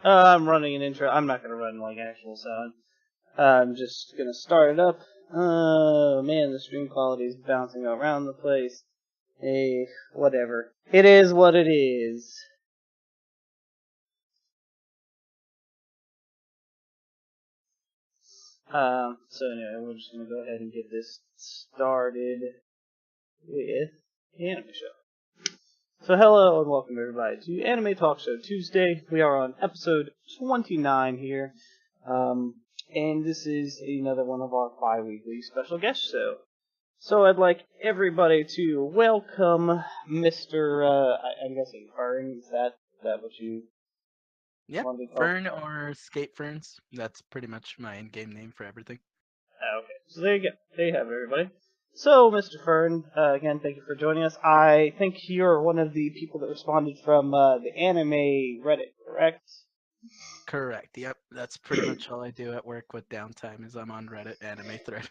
I'm running an intro. I'm not gonna run like actual sound. I'm just gonna start it up. Oh man, the stream quality is bouncing around the place. Hey, whatever. It is what it is. So anyway, we're just gonna go ahead and get this started with the anime show. So hello and welcome everybody to Anime Talk Show Tuesday. We are on episode 29 here. And this is another one of our bi-weekly special guest show. So I'd like everybody to welcome Mr. I'm guessing Fern. Is that what you Yep, wanted to call? Fern or Skate Ferns. That's pretty much my in-game name for everything. Okay, so there you go. There you have it, everybody. So, Mr. Fern, again, thank you for joining us. I think you're one of the people that responded from the anime Reddit, correct? Correct. Yep, that's pretty much all I do at work with downtime is I'm on Reddit anime thread.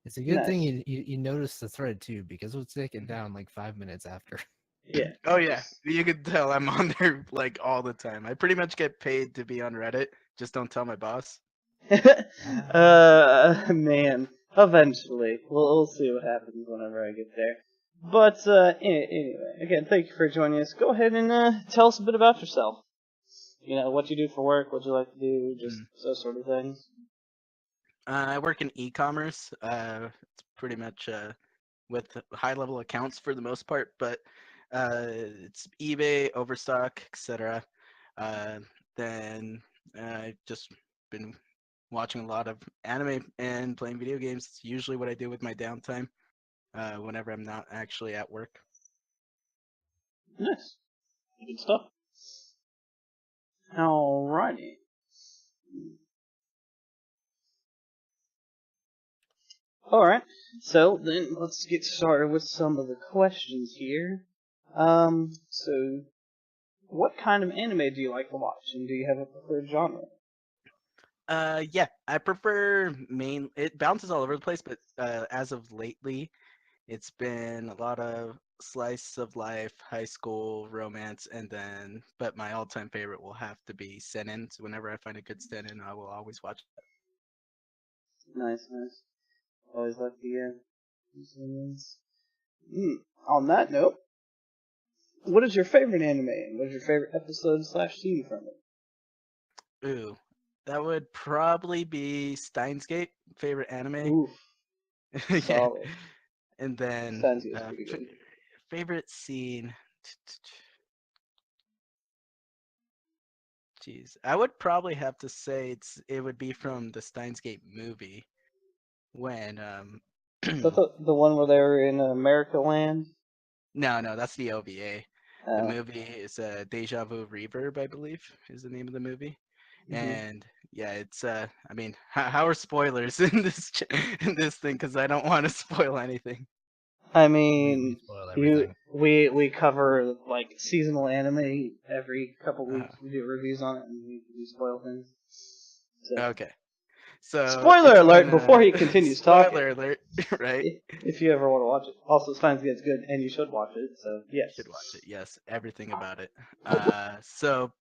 It's a good thing Nice. you noticed the thread too, because it was taken down like 5 minutes after. Yeah. Oh yeah, you can tell I'm on there like all the time. I pretty much get paid to be on Reddit. Just don't tell my boss. Man. Eventually. We'll see what happens whenever I get there. But, anyway, again, thank you for joining us. Go ahead and tell us a bit about yourself. You know, what you do for work, what you like to do, just those sort of things. I work in e-commerce. It's pretty much with high-level accounts for the most part, but it's eBay, Overstock, etc. Uh, then I've just been watching a lot of anime and playing video games. It's usually what I do with my downtime whenever I'm not actually at work. Nice. Good stuff. Alrighty. Alright, so then let's get started with some of the questions here. So what kind of anime do you like to watch, and do you have a preferred genre? Yeah, I prefer main. It bounces all over the place, but as of lately, it's been a lot of slice of life, high school romance, and then. But my all-time favorite will have to be seinen. So whenever I find a good seinen, I will always watch that. Nice, nice. Always like the On that note, what is your favorite anime, and what is your favorite episode / scene from it? Ooh, that would probably be Steins Gate, favorite anime. Oof, Yeah, solid. and then Stanzi is pretty good. favorite scene. Jeez, I would probably have to say it would be from the Steins Gate movie when Is that the one where they were in America Land? no, that's the OVA. The Oh. movie is Deja Vu Reverb, I believe, is the name of the movie. Mm-hmm. And yeah, it's I mean, how are spoilers in in this thing? Because I don't want to spoil anything. I We mean, spoil you everything. we cover like seasonal anime every couple Uh, weeks. We do reviews on it and we spoil things. So, okay, so spoiler it's alert! when Before he continues talking, spoiler alert, right? if you ever want to watch it. Also, Steins Gate's good, and you should watch it. So You yes. should watch it. Yes, everything about it. So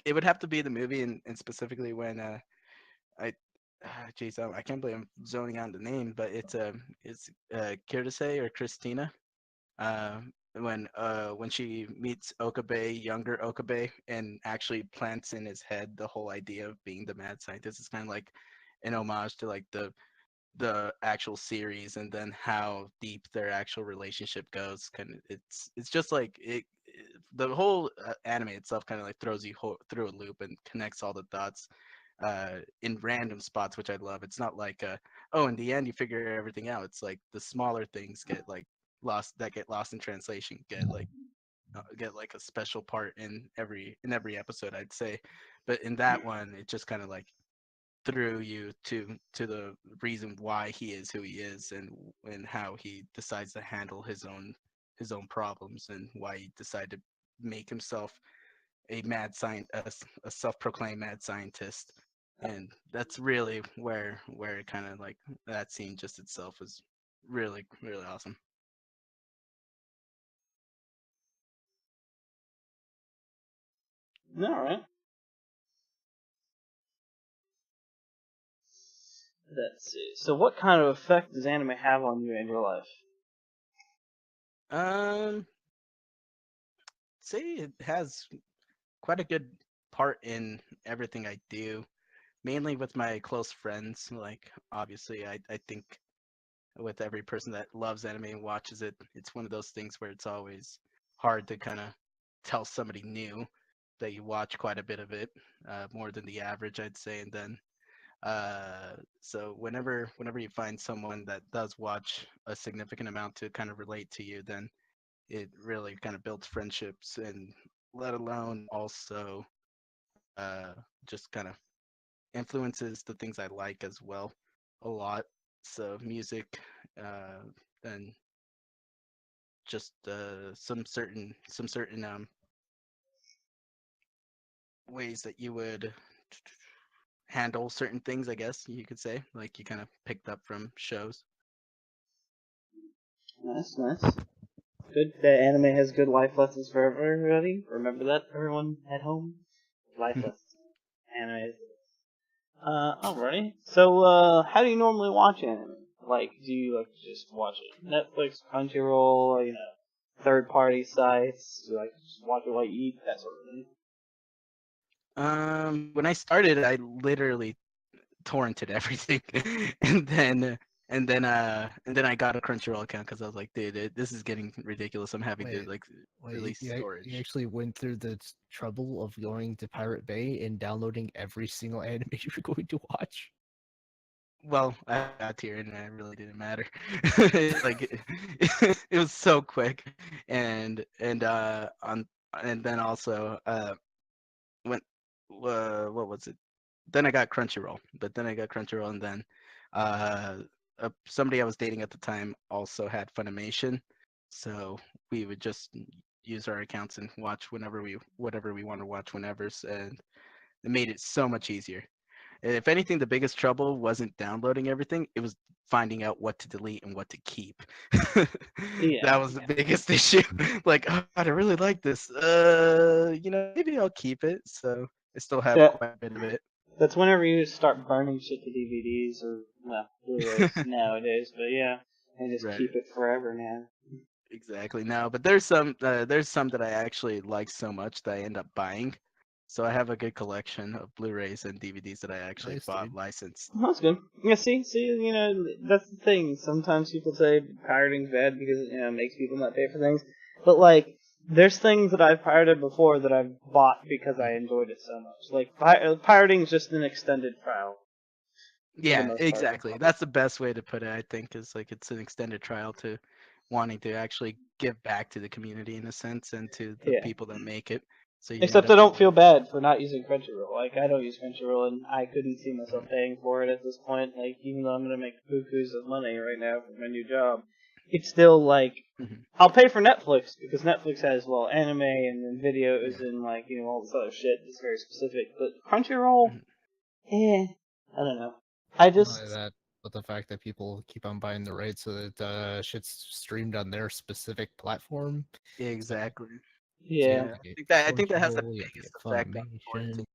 it would have to be the movie, and specifically when I, geez, I can't believe I'm zoning out the name, but it's Kirdase or Christina. Uh, when she meets Okabe, younger Okabe, and actually plants in his head the whole idea of being the mad scientist. It's kind of like an homage to like the actual series and then how deep their actual relationship goes. Kind of, it's just like the whole anime itself kind of like throws you through a loop and connects all the dots in random spots, which I love. It's not like oh, in the end you figure everything out. It's like the smaller things get lost in translation, get like a special part in every episode, I'd say. But in that one, it just kind of like through you to the reason why he is who he is and how he decides to handle his own problems and why he decided to make himself a a self-proclaimed mad scientist. And that's really where it kind of like that scene just itself is really awesome. All right. Let's see. So what kind of effect does anime have on you and your life? Say it has quite a good part in everything I do, mainly with my close friends. Like, obviously, I think with every person that loves anime and watches it, it's one of those things where it's always hard to kind of tell somebody new that you watch quite a bit of it, more than the average, I'd say. And then, so whenever you find someone that does watch a significant amount to kind of relate to you, then it really kind of builds friendships, and let alone also uh, just kind of influences the things I like as well a lot. So music, and just some certain ways that you would handle certain things, I guess you could say, like you kind of picked up from shows. Nice, nice. Good. That anime has good life lessons for everybody. Remember that, everyone at home. Life lessons. Anime. Alrighty. So, how do you normally watch anime? Like, do you like to just watch it Netflix, Crunchyroll, third-party sites? Do you like to just watch it while you eat, that sort of thing? When I started, I literally torrented everything, and then and then I got a Crunchyroll account because I was like, dude, this is getting ridiculous. I'm having to Wait, like wait, release you storage. actually went through the trouble of going to Pirate Bay and downloading every single anime you were going to watch? Well, I got here and it really didn't matter. It was so quick, and then also when what was it? Then I got Crunchyroll, but then I got Crunchyroll, and then uh, somebody I was dating at the time also had Funimation, so we would just use our accounts and watch whatever we want to watch whenever, and it made it so much easier. If anything, the biggest trouble wasn't downloading everything; it was finding out what to delete and what to keep. Yeah, That was the yeah. biggest issue. Like, oh, God, I really like this. Maybe I'll keep it. So I still have That quite a bit of it. that's whenever you start burning shit to DVDs or well, Blu-rays nowadays. But yeah, and just Right. keep it forever now. Exactly. No, but there's some that I actually like so much that I end up buying. So I have a good collection of Blu-rays and DVDs that I actually Nice, bought dude. licensed. That's good. Yeah, see, that's the thing. Sometimes people say pirating's bad because it makes people not pay for things. But like, there's things that I've pirated before that I've bought because I enjoyed it so much. Like, pirating's just an extended trial for the Yeah, most part. exactly. That's the best way to put it, I think, is like it's an extended trial to wanting to actually give back to the community in a sense and to the Yeah. people that make it. So you end Except up I don't getting. feel bad for not using Crunchyroll. Like, I don't use Crunchyroll, and I couldn't see myself paying for it at this point. Like, even though I'm gonna make bukus of money right now for my new job, it's still like Mhm. I'll pay for Netflix because Netflix has anime and then videos Yeah. and like all this other shit that's very specific. But Crunchyroll, Mhm. I don't know. I Not only just that, but the fact that people keep on buying the rights so that shit's streamed on their specific platform. So, Exactly. so you yeah, have Yeah, to get I think that has the Crunchyroll, you have to biggest get effect on torrenting Funimation.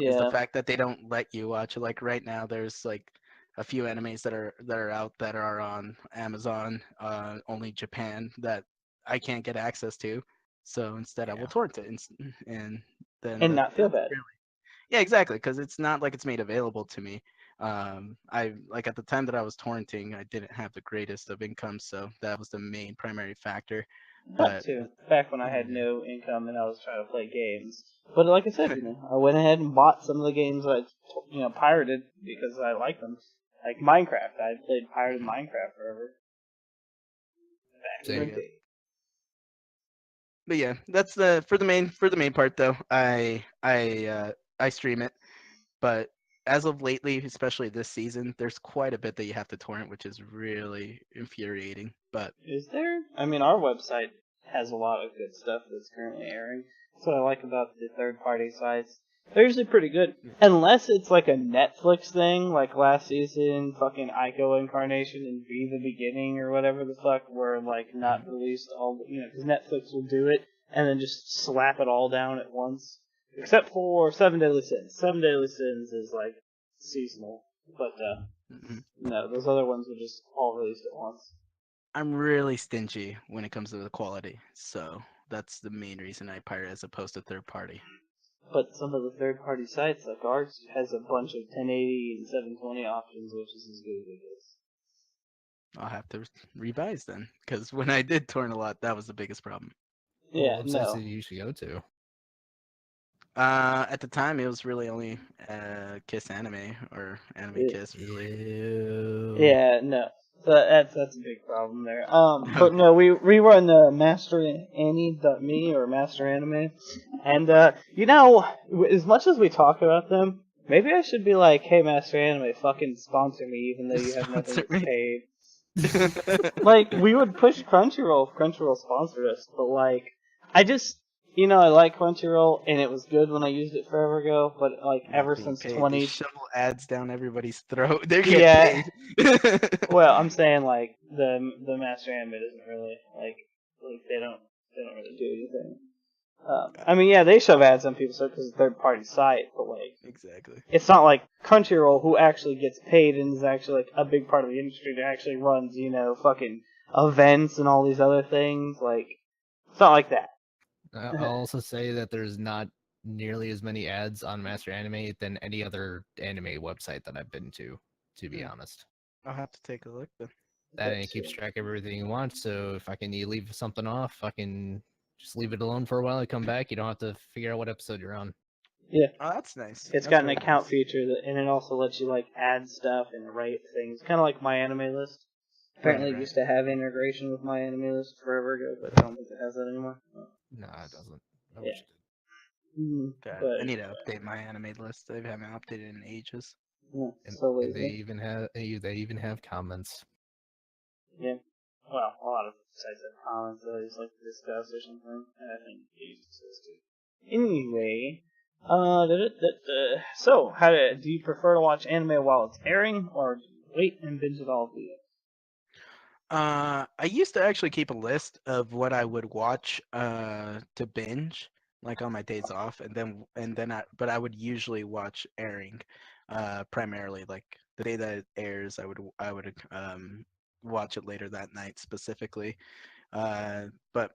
is the yeah. fact that they don't let you watch it. Like right now, there's like a few animes that are out that are on Amazon, only Japan, that I can't get access to. So instead, I will Yeah. torrent it, and then And not feel that's bad. really. Yeah, exactly, because it's not like it's made available to me. I like at the time that I was torrenting, I didn't have the greatest of income, so that was the main primary factor. That But too. Back when I had Yeah. no income and I was trying to play games. But like I said, I went ahead and bought some of the games I, pirated because I like them. Like Minecraft. I played pirated Minecraft forever. Back in there the Same. you go. day. But yeah, that's the for the main part though. I stream it, but as of lately, especially this season, there's quite a bit that you have to torrent, which is really infuriating. But Is there? I mean, our website has a lot of good stuff that's currently airing. That's what I like about the third-party sites. They're usually pretty good. yeah. Unless it's like a Netflix thing, like last season, fucking Ico Incarnation and Be the Beginning or whatever the fuck were like not released all, because Netflix will do it and then just slap it all down at once. Except for Seven Deadly Sins. Seven Deadly Sins is like seasonal. But Mhm. no, those other ones were just all released at once. I'm really stingy when it comes to the quality, so that's the main reason I pirate as opposed to third party. But some of the third-party sites, like ours, has a bunch of 1080 and 720 options, which is as good as it gets. I'll have to revise then, because when I did torrent a lot, that was the biggest problem. Yeah, What websites no. did you usually go to? At the time, it was really only Kiss Anime or Anime Kiss. Ew. Yeah, no. So that's a big problem there. But Okay. no, we run MasterAnnie.me or Master Anime, and as much as we talk about them, maybe I should be like, hey, Master Anime, fucking sponsor me, even though you have nothing Sponsor that's me. paid. Like, we would push Crunchyroll if Crunchyroll sponsored us, but like, I just, I like Crunchyroll, and it was good when I used it forever ago, but like, Not ever being since paid. 20, They shovel ads down everybody's throat. They Yeah. get paid. well, I'm saying like the Master Anime doesn't really like they don't really do anything. I mean, yeah, they shove ads on people's because it's a third party site, but like Exactly. it's not like Crunchyroll, who actually gets paid and is actually like a big part of the industry that actually runs fucking events and all these other things. Like it's not like that. I'll also say that there's not nearly as many ads on Master Anime than any other anime website that I've been to be honest. I'll have to take a look then. That and it keeps track of everything you want, so if I can leave something off, I can just leave it alone for a while and come back. You don't have to figure out what episode you're on. Yeah. Oh, that's nice. It's That's got an really account nice. feature and it also lets you like add stuff and rate things, kind of like My Anime List. Apparently, Right. it used to have integration with My Anime List forever ago, but I don't think it has that anymore. No, it doesn't. I Yeah. wish it God, But I need to update my anime list. I haven't updated in ages. yeah, did. so And they lazy. even have comments. Yeah. Well, a lot of sites have comments that I just like to discuss or something. I think it exists too. Anyway, so do you prefer to watch anime while it's airing, or do you wait and binge it all via? I used to actually keep a list of what I would watch to binge, like on my days off, but I would usually watch airing, primarily like the day that it airs. I would watch it later that night specifically. Uh, but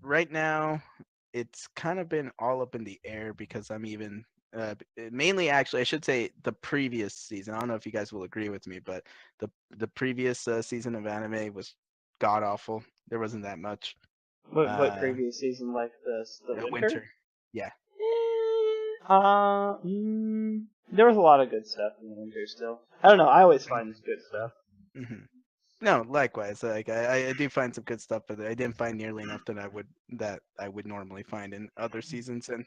right now, it's kind of been all up in the air because I'm even mainly actually I should say the previous season. I don't know if you guys will agree with me, but the previous season of anime was god awful. There wasn't that much. What previous season, like the winter? Winter. Yeah. There was a lot of good stuff in the winter still. I don't know. I always find good stuff. hmm No, likewise. Like I do find some good stuff, but I didn't find nearly enough that I would normally find in other seasons, and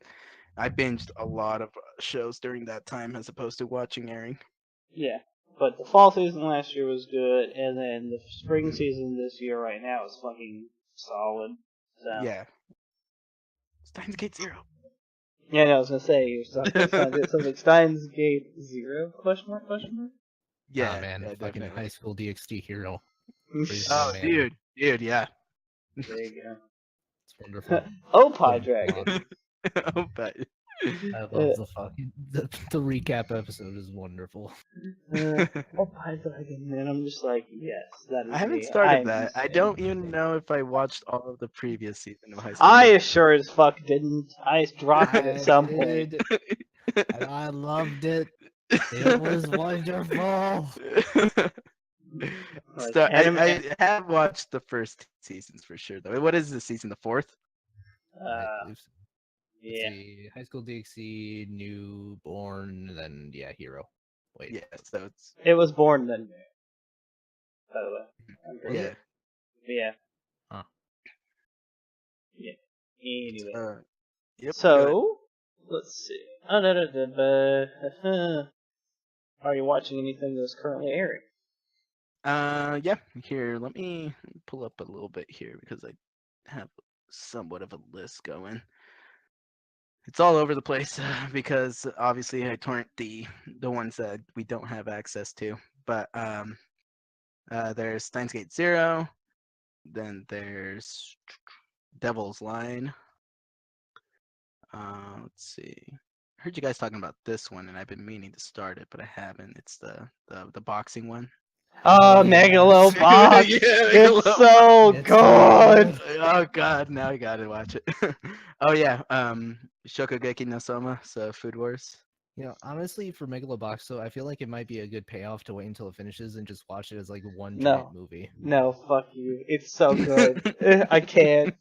I binged a lot of shows during that time as opposed to watching airing. Yeah, but the fall season last year was good, and then the spring season this year right now is fucking solid. So. Yeah. Steins Gate Zero. Yeah, no, I was gonna say you're stuck with Steins Gate. So like Steins Gate Zero? Question mark? Question mark? Yeah, man, yeah, fucking definitely. High School DxD hero. Oh, man. dude, yeah. There you go. It's wonderful. Opie The Dragon. Oh, but I love the fucking the recap episode is wonderful. Opie Dragon, and I'm just like, yes, that is I haven't me. started I'm that. I insane. don't even know if I watched all of the previous season of High School. I sure as fuck didn't. I dropped it at some point. did, and I loved it. It was wonderful. Like, So anime. I have watched the first seasons for sure though. What is the season? The fourth? I believe so. Let's Yeah. see, High School DxD, Newborn, then Hero. Wait, Yeah. So it's It was born then, by the way. I'm pretty yeah. sure. Yeah. Huh. Yeah. Anyway. Yep. Go So, let's see. Are you watching anything that's currently airing? ahead. Yeah. Here, let me pull up a little bit here because I have somewhat of a list going. It's all over the place because obviously I torrent the ones that we don't have access to. But there's Steins Gate Zero, then there's Devil's Line. Let's see. heard you guys talking about this one, and I've been meaning to start it, but I haven't. It's the boxing one. Oh, yeah. Megalobox! Yeah, It's Megalobox. so It's so good! good. Oh God, now I gotta watch it. Oh yeah, Shokugeki no Soma, so Food Wars. Honestly, for Megalobox, I feel like it might be a good payoff to wait until it finishes and just watch it as like one giant No. movie. No, fuck you. It's so good. I can't.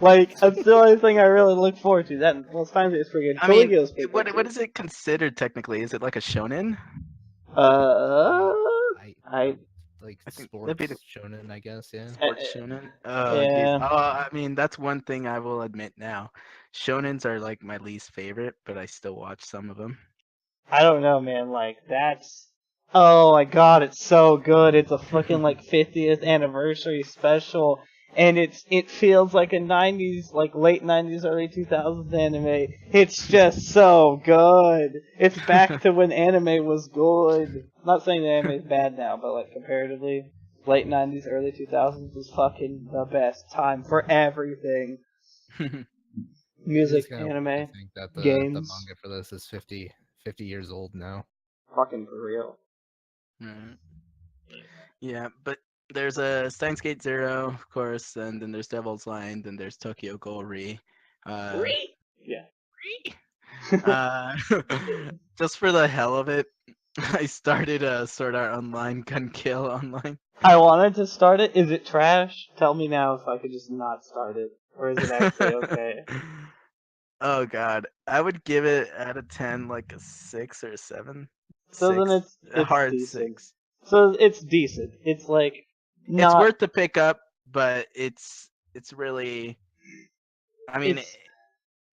Like, that's the only thing I really look forward to. That most times it's pretty good. I mean, Caligula's pretty good what too. is it considered technically? Is it like a shonen? Uh, I I like I think that'd be the sports shonen, I guess. Yeah. sports shonen. Oh, geez. yeah. Oh, I mean, that's one thing I will admit now. Shonens are like my least favorite, but I still watch some of them. I don't know, man. Like that's. Oh my god, it's so good. It's a fucking like 50th anniversary special, and it feels like a 90s, like late 90s, early 2000s anime. It's just so good. It's back to when anime was good. I'm not saying the anime is bad now, but like comparatively, late 90s, early 2000s was fucking the best time for everything. It Music, is kind of weird anime, to think that the games, manga for this is 50 years old now. fucking for real. Mm. Yeah, but there's a Steins Gate Zero, of course, and then there's Devil's Line, then there's Tokyo Ghoul Re. Uh, Yeah. uh, just for the hell of it, I started Sword Art Online Gun Kill Online. I wanted to start it. Is it trash? Tell me now if I could just not start it. Or is it actually okay? Oh god, I would give it out of 10 like a 6 or a 7. So then 6, a it's hard decent. 6. So it's decent. It's like It's not. worth the pickup, but it's really. I mean, It's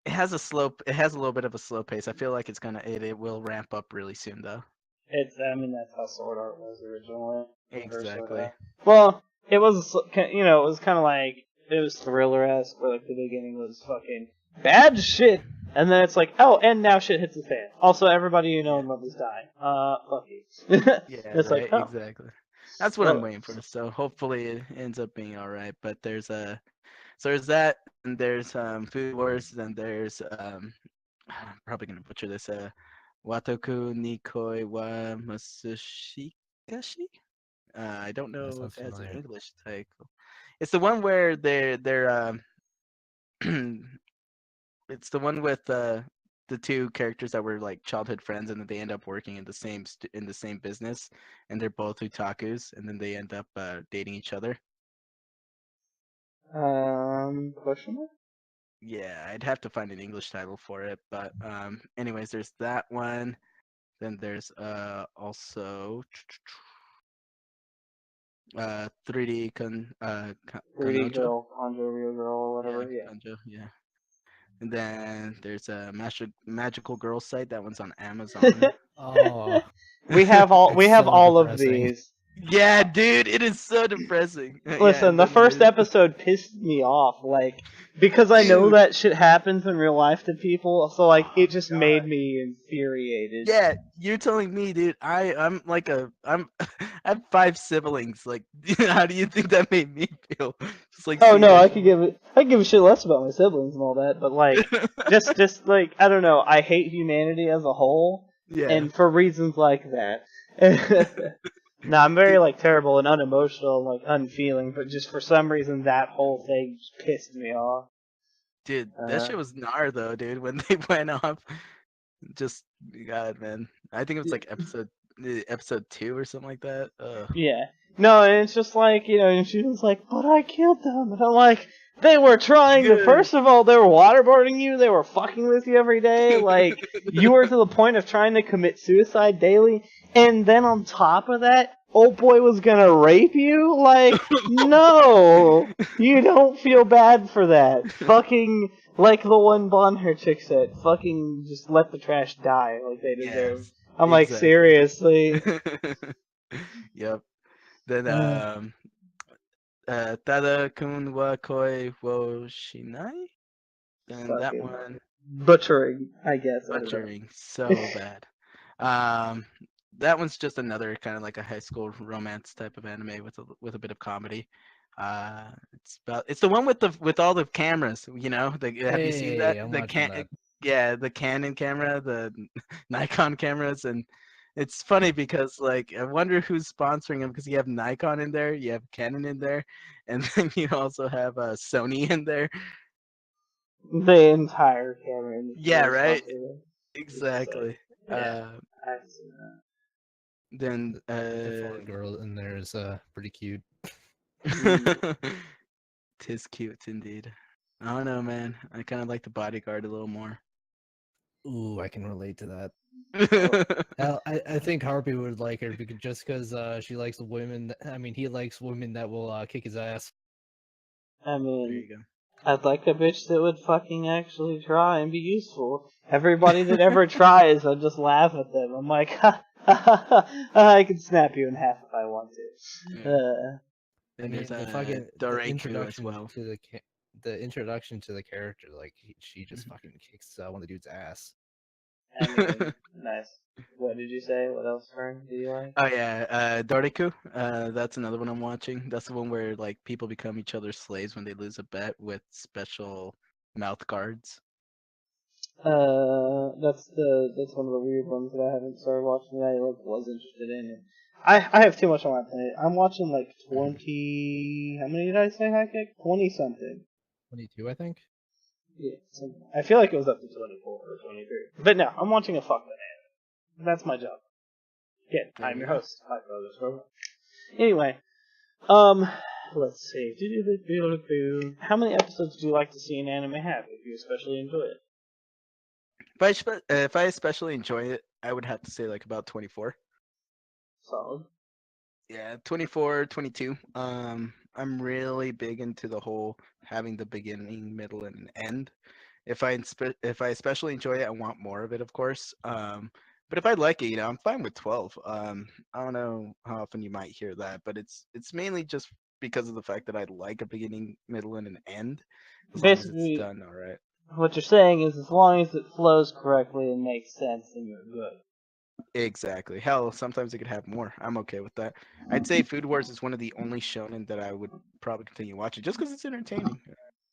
it has a slow. It has a little bit of a slow pace. I feel like it will ramp up really soon though. it's. I mean that's how Sword Art was originally. The first Sword Exactly. Art. Well, it was it was kind of like it was thriller-esque, where like the beginning was fucking bad shit, and then it's like oh, and now shit hits the fan. Also, everybody you know and love is dying. Fuck you. Yeah, It's right. like oh, Exactly. That's what I'm well, waiting for. So hopefully it ends up being all right. But there's that, and there's Food Wars, then there's I'm probably gonna butcher this. Watoku Nikoi wa Masushikashi. I don't That know sounds if it has an familiar. English title. It's the one where they're it's the one with the two characters that were like childhood friends, and then they end up working in the in the same business, and they're both otakus, and then they end up dating each other. question mark? Yeah, I'd have to find an English title for it, but anyways, there's that one. Then there's also 3D 3D Kanojo. girl, Conjo, real girl, or Yeah, whatever. Yeah. Kanjo, yeah. And then there's a magical girl site. That one's on Amazon. Oh, We have all it's so all of depressing. these. Yeah, dude, it is so depressing. Yeah, Listen, and the then first there's episode pissed me off, like because I know dude. that shit happens in real life to people, so like Oh it just made god. me infuriated. Yeah, you're telling me, dude. I'm like I'm I have 5 siblings. Like, how do you think that made me feel? Just like Oh seeing no, that I could give a shit less about my siblings and all that, but like shit. just like I don't know, I hate humanity as a whole, Yeah, and for reasons like that. No, I'm very dude. like terrible and unemotional, and, like unfeeling, but just for some reason that whole thing just pissed me off. Dude, that Uh, shit was gnar though, dude. When they went off, just God, man. I think it was like episode 2 or something like that. yeah. No, and it's just like, and she was like, but I killed them. And I'm like, they were trying to, Good. first of all, they were waterboarding you, they were fucking with you every day, like, you were to the point of trying to commit suicide daily, and then on top of that, old boy was gonna rape you? Like, no! You don't feel bad for that. Fucking, like the one blonde hair chick said, fucking just let the trash die like they deserve. Yes, I'm like, exactly. seriously? Yep. Then Uh, Tada kun wa koi wo shinai. Then that fucking one butchering, I guess. I don't know. butchering so bad. Um, that one's just another kind of like a high school romance type of anime with a bit of comedy. It's the one with all the cameras. You know, have you seen that? Hey, I'm The watching can that. Yeah, the Canon camera, the Nikon cameras, and it's funny because like I wonder who's sponsoring them because you have Nikon in there, you have Canon in there, and then you also have Sony in there. The entire camera industry Yeah, is right. sponsored. It's just like, Exactly. yeah, I've seen that. Then The foreign girl in there is pretty cute. tis cute indeed. I don't know, man. I kind of like the bodyguard a little more. Ooh, I can relate to that. Oh, Hell, I think Harpy would like her because she likes women. I mean, he likes women that will kick his ass. I There mean, you go. I'd like a bitch that would fucking actually try and be useful. Everybody that ever tries, I just laugh at them. I'm like, ha, ha, ha, ha, I can snap you in half if I want to. Yeah. I Then mean, there's the Doreku as well. to the introduction to the character, like she just Mhm. fucking kicks one of the dude's ass. I mean, nice. What did you say? What else, Fern, do you like? Oh yeah, Doreku. That's another one I'm watching. That's the one where like people become each other's slaves when they lose a bet with special mouth guards. That's one of the weird ones that I haven't started watching that I was interested in. And I have too much on my plate. I'm watching like 20. How many did I say, High Kick? 20 something. 22, I think. Yeah, I feel like it was up to 24 or 23. But no, I'm watching a fuck that anime. That's my job. Again, There I'm you your go. host. Hi, brothers. Anyway, let's see. How many episodes do you like to see an anime have if you especially enjoy it? If I especially enjoy it, I would have to say like about 24. Solid. Yeah, 24, 22. I'm really big into the whole having the beginning, middle, and an end. If I especially enjoy it, I want more of it, of course. But if I like it, I'm fine with 12. I don't know how often you might hear that, but it's mainly just because of the fact that I like a beginning, middle, and an end, as long as it's Basically, done all right. what you're saying is as long as it flows correctly and makes sense, then you're good. Exactly. Hell, sometimes it could have more. I'm okay with that. I'd say Food Wars is one of the only shonen that I would probably continue watching just because it's entertaining.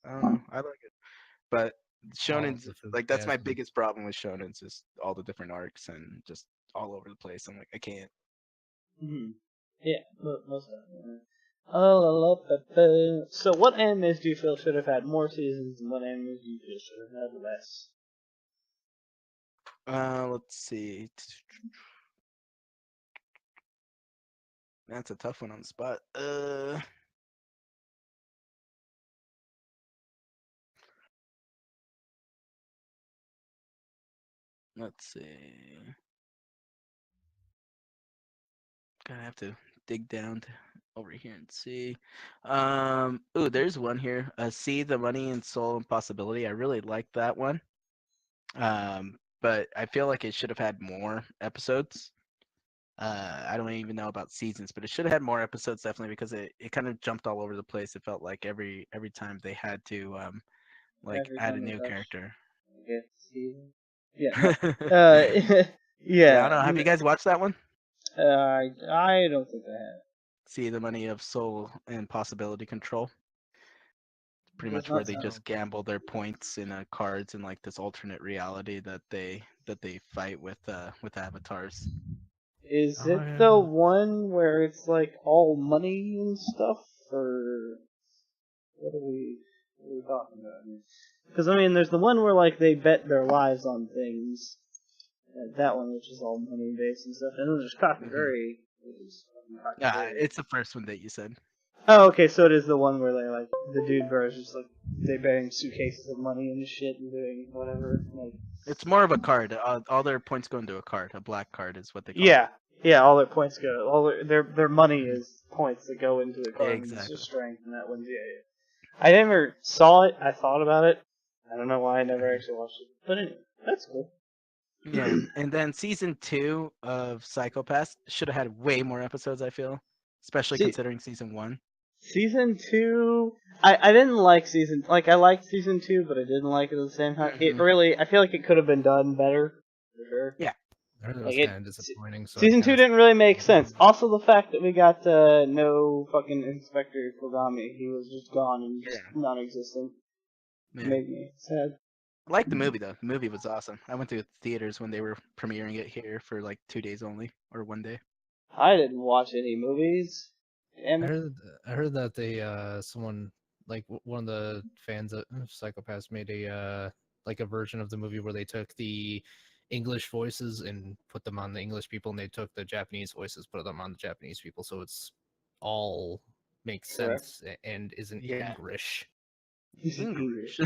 I don't know. I like it. But All shonen's the food like that's my gasm. biggest problem with shonen's is all the different arcs and just all over the place. I'm like, I can't. Mm-hmm. Yeah, most definitely. Oh, so what animes do you feel should have had more seasons, and what animes do you feel should have had less? Let's see. That's a tough one on the spot. Let's see. Gonna have to dig down over here and see. Ooh, there's one here. See the Money and Soul Impossibility. I really like that one. But I feel like it should have had more episodes. I don't even know about seasons, but it should have had more episodes definitely because it kind of jumped all over the place. It felt like every time they had to like Every add a time they new touch, character. I get season. Yeah, no. Yeah, I Yeah. don't know. Have you guys watched that one? I don't think I have. See the Money of Soul and Possibility Control. Pretty Does much where not they sound. just gamble their points in cards in like this alternate reality that they fight with avatars. Is Oh, it the yeah. one where it's like all money and stuff, or what are we talking about? Because I mean, there's the one where like they bet their lives on things. That one, which is all money based and stuff, and then there's Kakaguri, which is fucking Kakaguri. It's the first one that you said. Oh, okay, so it is the one where they like the dude bro is just like they betting suitcases of money and shit and doing whatever. Like, It's more of a card. All their points go into a card. A black card is what they call yeah, yeah, all their points go, all their money Mhm. is points that go into the card, and it's Exactly. just strength, and that one's yeah. I never saw it. I thought about it. I don't know why I never actually watched it, but anyway, that's cool. Yeah, and then season 2 of Psychopaths should have had way more episodes. I feel, especially See, considering season 1. season 2, I didn't like season, like I liked season 2, but I didn't like it at the same time. It Mhm. really, I feel like it could have been done better, for sure. Yeah. That was Like kind of disappointing. So season 2 didn't really make sense. Also, the fact that we got no fucking Inspector Kogami, he was just gone and just Yeah. non-existent, Yeah. made me sad. I liked the movie though. The movie was awesome. I went to the theaters when they were premiering it here for like 2 days only or one day. I didn't watch any movies. Damn I it. heard that they someone like one of the fans of Psychopaths made a like a version of the movie where they took the English voices and put them on the English people, and they took the Japanese voices, put them on the Japanese people, so it's all makes Correct. sense and isn't Yeah. English. English.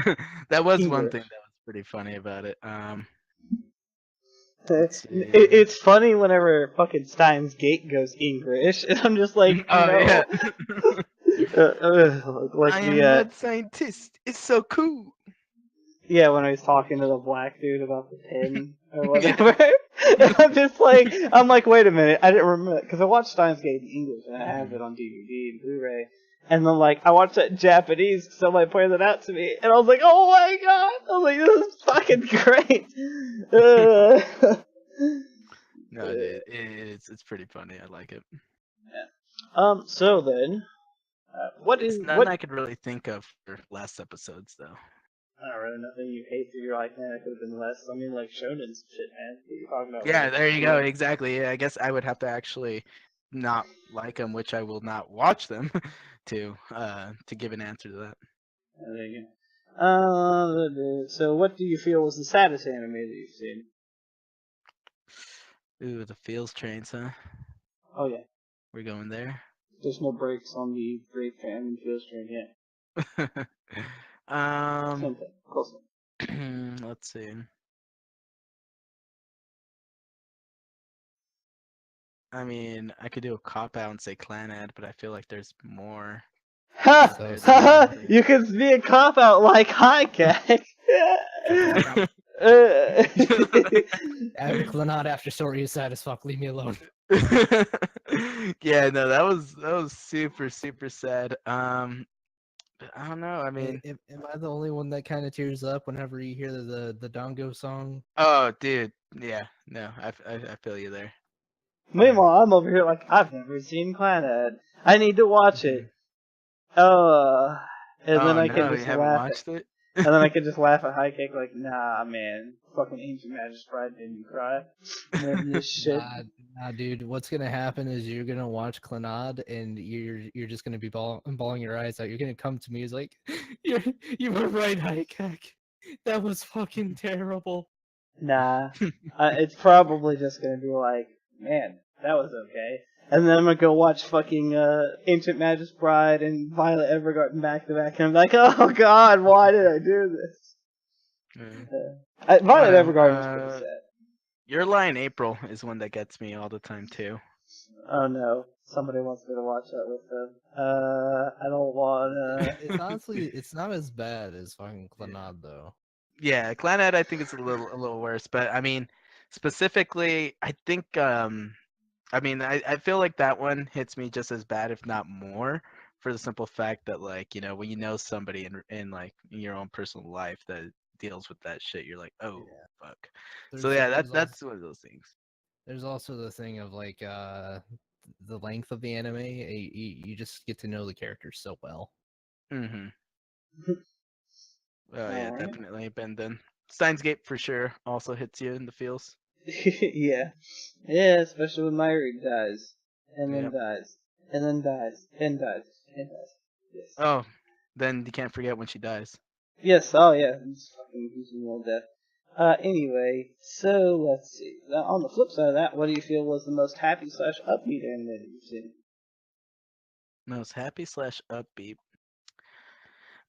That was one thing English. that was pretty funny about it. Let's see. It's funny whenever fucking Steins Gate goes English, and I'm just like, Oh no. yeah. Like I the am mad scientist. It's so cool. yeah, when I was talking to the black dude about the pin or Yeah. whatever. And I'm just like, wait a minute, I didn't remember because I watched Steins Gate in English and I have it on DVD and Blu-ray. And then like I watched that in Japanese because somebody pointed it out to me, and I was like, oh my god! I was like, this is fucking great. No, dude, it's pretty funny. I like it. So then, what It's is nothing what? I could really think of for last episodes though. I don't really nothing you hate that you're like, man, it could have been less. I mean, like shonen shit, man. What are you talking about? Yeah, there you go. Exactly. Yeah, I guess I would have to actually not like them, which I will not watch them to give an answer to that. There you go. So what do you feel was the saddest anime that you've seen? Ooh, the feels trains, huh? Oh yeah, We're going there. there's no brakes on the Great Fan Field Train yet. Same thing. Close enough. Let's see. I mean, I could do a cop out and say Clan Ad, but I feel like there's more. Ha! So There's Ha ha! another. You can be a cop out like Highcack. Clanad after story is sad as fuck. Leave me alone. Yeah, no, that was super super sad. But I don't know. I mean, Am I the only one that kind of tears up whenever you hear the Dongo song? oh, dude, yeah, no, I feel you there. Meanwhile, I'm over here like, I've never seen Planet. I need to watch it. And then Oh I can no, you just haven't laugh at, watched it? and then I can just laugh at High Cake like, nah, man, fucking Ancient Magistrate didn't cry. More than this shit. Nah, dude. What's gonna happen is you're gonna watch Clanad and you're just gonna be bawling your eyes out. You're gonna come to me as like, you were right, Haikak. That was fucking terrible. Nah, it's probably just gonna be like, man, that was okay. And then I'm gonna go watch fucking Ancient Magus Bride and Violet Evergarden back to back, and I'm like, oh god, why did I do this? Violet Evergarden was pretty sad. Your Lie in April is one that gets me all the time too. Oh no, somebody wants me to watch that with them. I don't wanna. It's honestly, it's not as bad as fucking Clanad though. Yeah, Clan Ed I think it's a little worse, but I mean, specifically, I think I mean, I feel like that one hits me just as bad, if not more, for the simple fact that like, you know, when you know somebody in like in your own personal life that deals with that shit, you're like, oh fuck. So yeah, that's one of those things. There's also the thing of like the length of the anime. You just get to know the characters so well. Mm-hmm. Oh yeah, Alright. definitely. And then Steins Gate for sure also hits you in the feels. Yeah. Yeah, especially when Myri dies. And then Yep. dies. And then dies. And dies. And dies. Yes. Oh, then you can't forget when she dies. Yes, oh yeah. It's fucking gruesome death. Anyway, so let's see. Now, on the flip side of that, what do you feel was the most happy slash upbeat anime that you've seen? Most happy slash upbeat.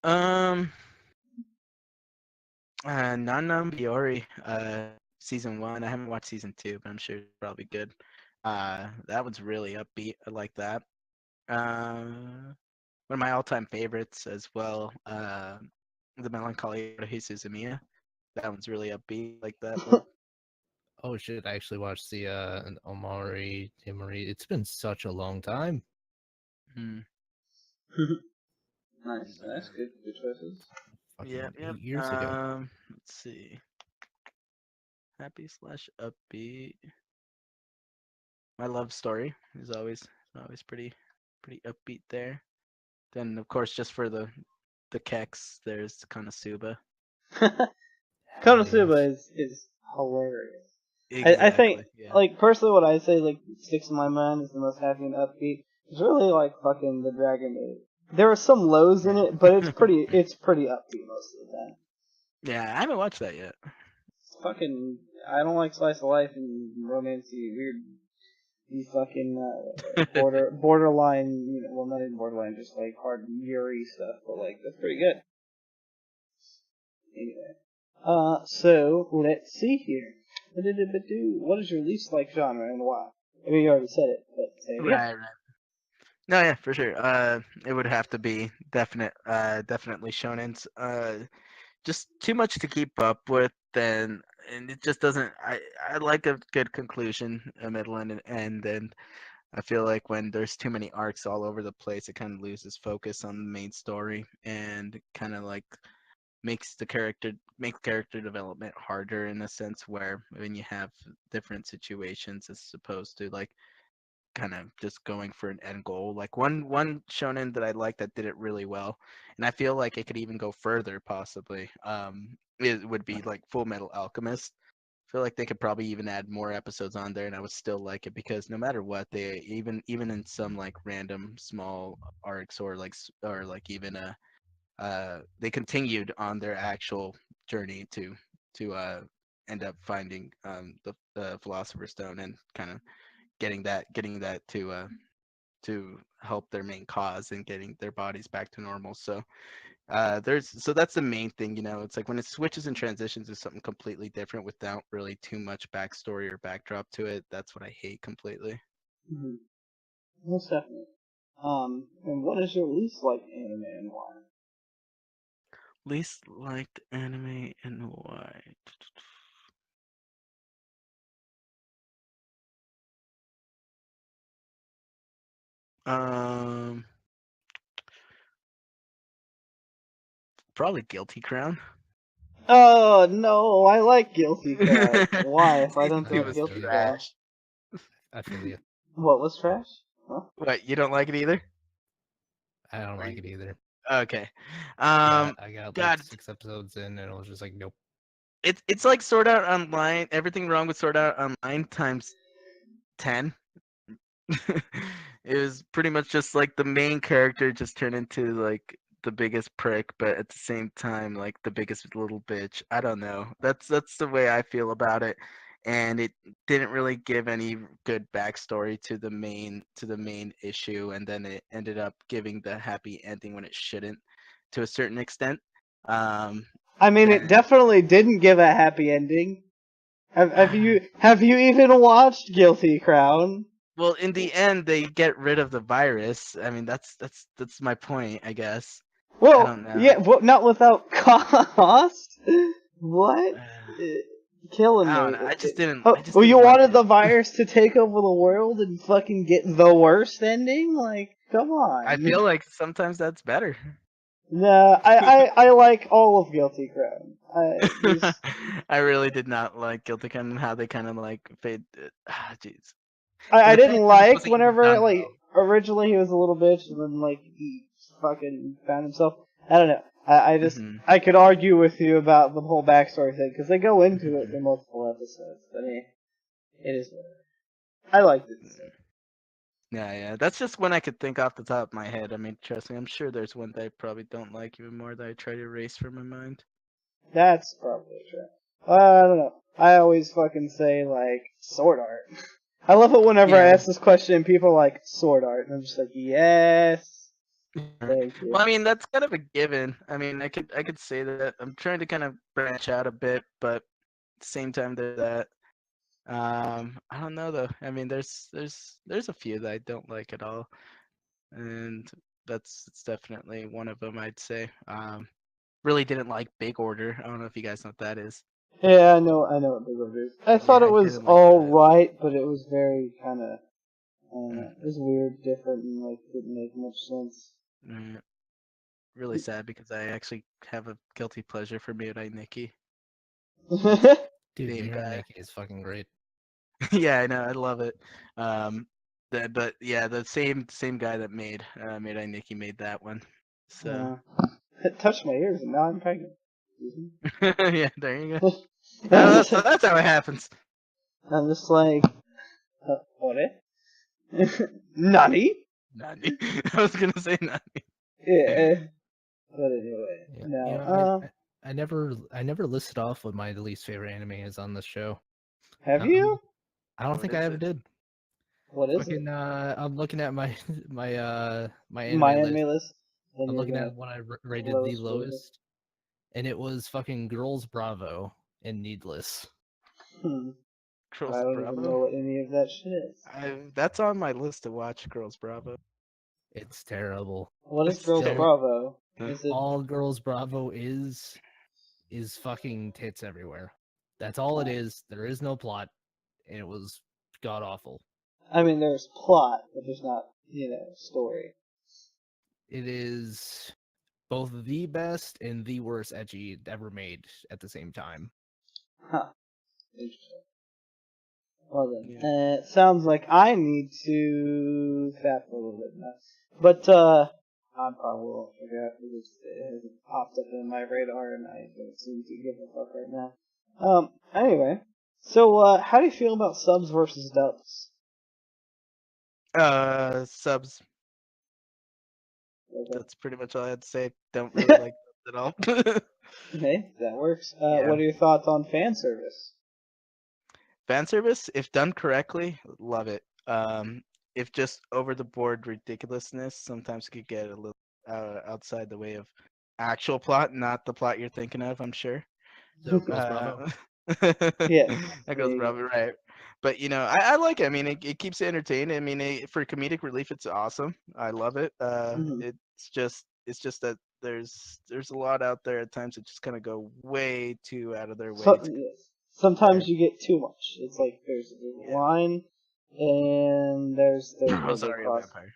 Um, Nanam Biori, season 1. I haven't watched season 2, but I'm sure it's probably good. That one's really upbeat. I like that. One of my all-time favorites as well. The Melancholy of Jesus Amiya. That one's really upbeat. Like that one. Oh shit! I actually watched the Omari Himari. It's been such a long time. Hmm. Nice, nice, good choices. Fucking Yep, yep. 8 years ago. Let's see. Happy slash upbeat. My love story is always pretty upbeat there. Then of course just for the keks, there's Konosuba. Konosuba is hilarious. Exactly. I think, Yeah. like, personally, what I say, like, sticks in my mind is the most happy and upbeat. It's really like fucking the Dragon Maid. There are some lows in it, but it's pretty upbeat most of the time. Yeah, I haven't watched that yet. Fucking, I don't like slice of life and romancy, weird, the fucking borderline, well, not even borderline, just like hard Yuri stuff, but like that's pretty good. Anyway, so let's see here. What is your least like genre and why? I mean, you already said it, but say it again. Right. No, yeah, for sure. It would have to be definitely shonens. Just too much to keep up with, and it just doesn't. I like a good conclusion, a middle and an end, and I feel like when there's too many arcs all over the place, it kind of loses focus on the main story, and kind of like makes character development harder in a sense where when you have different situations as opposed to like kind of just going for an end goal. Like one shonen that I like that did it really well, and I feel like it could even go further possibly. It would be like Full Metal Alchemist. I feel like they could probably even add more episodes on there, and I would still like it because no matter what, they even in some like random small arcs or like even they continued on their actual journey to end up finding the Philosopher's Stone and kind of getting that to help their main cause and getting their bodies back to normal. So that's the main thing, it's like when it switches and transitions to something completely different without really too much backstory or backdrop to it, that's what I hate completely. Mm-hmm. Most definitely. And what is your least like anime and why? Least liked anime and why? Um, Probably Guilty Crown. Oh no, I like Guilty Crown. Why? If I don't It like I was feel Guilty you. Crown, trash. I feel you. what was trash? Huh? What, you don't like it either? I don't Or like you- it either. Okay. I got like God, 6 episodes in, and I was just like, nope. it's like Sword Art Online. Everything wrong with Sword Art Online times 10. It was pretty much just like the main character just turned into like the biggest prick, but at the same time like the biggest little bitch. I don't know. That's the way I feel about it. And it didn't really give any good backstory to the main issue, and then it ended up giving the happy ending when it shouldn't, to a certain extent. Um, I mean, it and definitely didn't give a happy ending. Have you even watched Guilty Crown? well, in the end, they get rid of the virus. I mean, that's my point, I guess. I Well, don't know. yeah, well, not without cost. What? Killing I don't me. know. I just didn't. Oh, I just well, you didn't like wanted it. the virus to take over the world and fucking get the worst ending? Like, come I on. feel like sometimes that's better. No, I like all of Guilty Crown. There's, I really did not like Guilty Crown and how they kind of like fade. Jeez. And I the didn't fan service like wasn't even whenever, done like, well. originally he was a little bitch and then, like, he fucking found himself. I don't know. Mhm. I could argue with you about the whole backstory thing, because they go into it for Mhm. multiple episodes. But it is whatever. I liked it. So. Yeah. That's just one I could think off the top of my head. I mean, trust me, I'm sure there's one that I probably don't like even more that I try to erase from my mind. That's probably true. I don't know. I always fucking say, like, sword art. I love it whenever I Yeah. ask this question and people are like, sword art. And I'm just like, yes. Thank you. Well, I mean, that's kind of a given. I mean, I could say that I'm trying to kind of branch out a bit, but at the same time, there's that. I don't know though. I mean, there's a few that I don't like at all, and it's definitely one of them, I'd say. Really didn't like Big Order. I don't know if you guys know what that is. Yeah, I know what Big Order is. I thought Yeah, it I was didn't like that. alright, but it was very kind of, I don't know, it Mm, was weird, different, and like didn't make much sense. mm, really sad because I actually have a guilty pleasure for Mirai Nikki. Dude, Same Mirror guy. Nikki is fucking great. Yeah, I know. I love it. Um, but yeah, the same guy that made Nikki made that one. So It touched my ears, and now I'm pregnant. Yeah, there you go. I'm That's just, that's how it happens. I'm just like, what? Nani? Nani. I was gonna say Nani. Yeah. But anyway, Yeah, no. I never listed off what my least favorite anime is on this show. Have you? I don't What think is I ever it? did. What is it? Fucking, I'm looking at my my My anime list. anime list. And I'm you're looking gonna at what I rated the lowest rate it. lowest, and it was fucking Girls Bravo and Needless. Hmm. Girls I don't even know Bravo. what any of that shit is. That's on my list to watch. Girls Bravo. It's terrible. What is It's Girls The only- Bravo? Is it? All Girls Bravo is fucking tits everywhere. That's all it is. There is no plot, and it was god awful. I mean, there's plot, but there's not, story. It is both the best and the worst edgy ever made at the same time. Huh. Interesting. Well then, Yeah. it sounds like I need to fast a little bit now. But, I probably will forget because it hasn't popped up in my radar and I don't seem to give a fuck right now. Anyway. So, how do you feel about subs versus dubs? Subs. Okay. That's pretty much all I had to say. Don't really like subs at all. Okay, that works. Yeah. What are your thoughts on fan service? Fan service, if done correctly, love it. If just over the board ridiculousness, sometimes it could get a little outside the way of actual plot, not the plot you're thinking of. I'm sure. So Girls Bravo. Yes. That goes probably right. But I like it. I mean, it keeps you entertained. I mean, for comedic relief, it's awesome. I love it. Mhm. It's just that there's a lot out there at times that just kind of go way too out of their way. So, yes. Sometimes you get too much. It's like there's a Yeah. line, and there's where they Rosario cross. Vampire.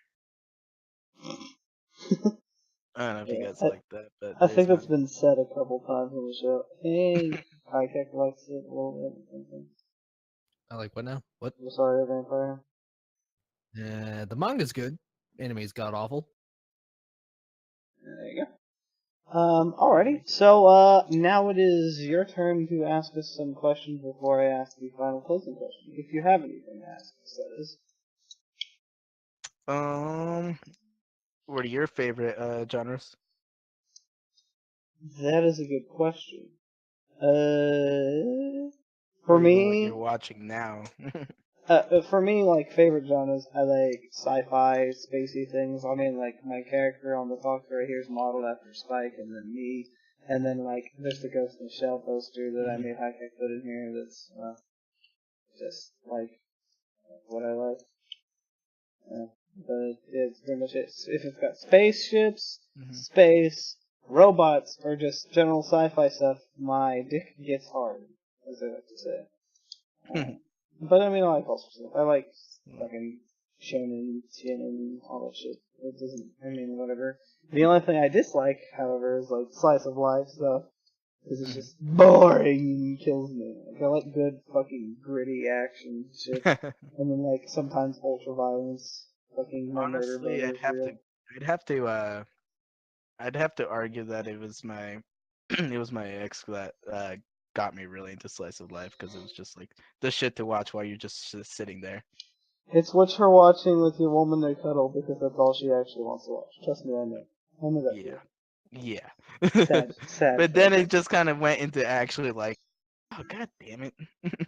I don't know if you Yeah, guys like that, but I there's think that's one. been said a couple times on the show. Hey, I kick likes it a little bit. Something. I like what now? What? Rosario Vampire. The manga's good. Anime's god awful. There you go. Alrighty. So, now it is your turn to ask us some questions before I ask the final closing question. If you have anything to ask us, that is. What are your favorite genres? That is a good question. For Or even what me, you're watching now? for me, like favorite genres, I like sci-fi, spacey things. I mean, like my character on the Talkshow right here is modeled after Spike, and then me, and then like there's the Ghost in the Shell poster that I made High Tech put in here. That's just like what I like. But it's pretty much it. If it's got spaceships, space, robots, or just general sci-fi stuff, my dick gets hard, as I like to say. But I mean, I like all sorts of stuff. I like fucking shonen, shinen, all that shit. It doesn't, I mean, whatever. The only thing I dislike, however, is like slice of life stuff. Because it's just boring and kills me. Like, I like good fucking gritty action shit. And then like sometimes ultra violence. Fucking my murder Honestly, boner is real. I'd have to argue that it was my it was my ex that got me really into slice of life because it was just like the shit to watch while you're just sitting there. It's what you're watching with your woman to cuddle because that's all she actually wants to watch. Trust me, I know. I know that. Yeah. Yeah. Sad. But then it just kind of went into actually like, oh god damn it.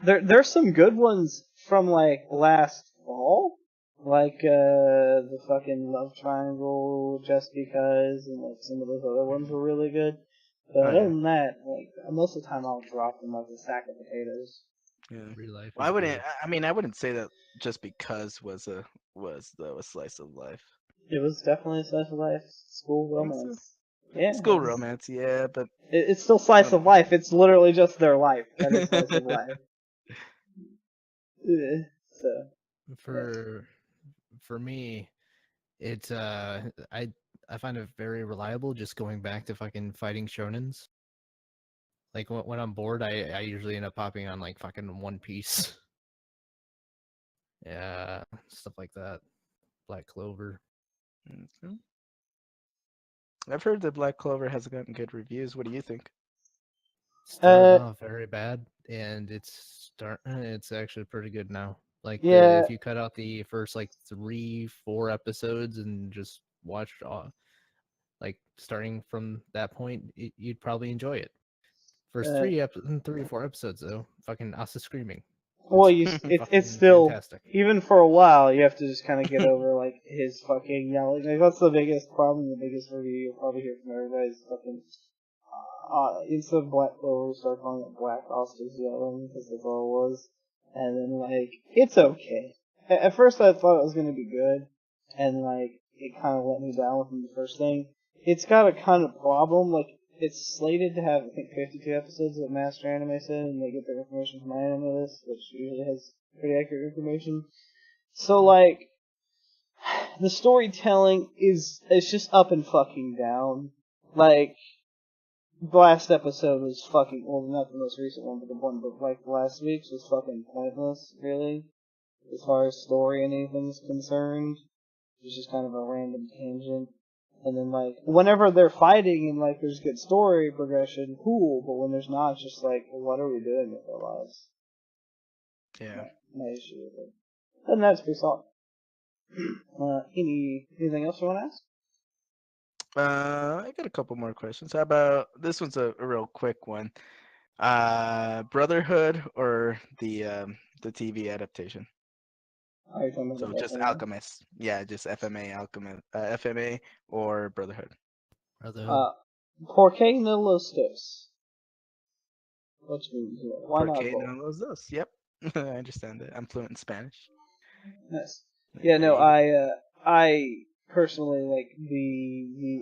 There's some good ones from like last fall, like the fucking Love Triangle, Just Because, and like some of those other ones were really good. But Oh, other yeah. than that, like most of the time I'll drop them like a sack of potatoes. Yeah. Real life Well, is good. I wouldn't say that just because was a slice of life. It was definitely a slice of life school Think so? romance. Yeah, School romance, yeah, but it's still slice of life. It's literally just their life that is slice of life. So For me, it's I find it very reliable just going back to fucking fighting shonens. Like when I'm bored, I usually end up popping on like fucking One Piece. Yeah, stuff like that. Black Clover. Mhm. I've heard that Black Clover has gotten good reviews. What do you think? Started off very bad, and it's actually pretty good now. Like Yeah. if you cut out the first like 3-4 episodes and just watch like starting from that point, you'd probably enjoy it. First Uh, 3 or 4 episodes though, fucking Asa screaming. Well, it's Fucking still fantastic. even for a while you have to just kind of get over like his fucking yelling. Like, that's the biggest problem, the biggest review you'll probably hear from everybody is fucking. Instead of Black Clover, we start calling it Black Oster's yelling because that's all it was. And then like it's okay. At first I thought it was gonna be good, and like it kind of let me down with the first thing. It's got a kind of problem. Like, it's slated to have, I think, 52 episodes that Master Anime said, and they get their information from Anime List, which usually has pretty accurate information. So, like, the storytelling is, it's just up and fucking down. Like, the last episode was fucking, well, not the most recent one, but the one, but like last week's was fucking pointless, really, as far as story and anything's concerned. It's just kind of a random tangent. And then, like, whenever they're fighting and, like, there's good story progression, cool, but when there's not, it's just like, well, what are we doing with our lives? Yeah. My issue with it. And that's pretty solid. Anything else you want to ask? I got a couple more questions. How about this one's a real quick one. Brotherhood or the TV adaptation? Are you talking about So the just FMA? Alchemist. Yeah, just FMA, Alchemist, FMA or Brotherhood. Brotherhood. Por qué no los dos? Which means, why not Porque both? no los dos. Yep. I understand that. I'm fluent in Spanish. Yes. Yeah, There no, you go. I personally like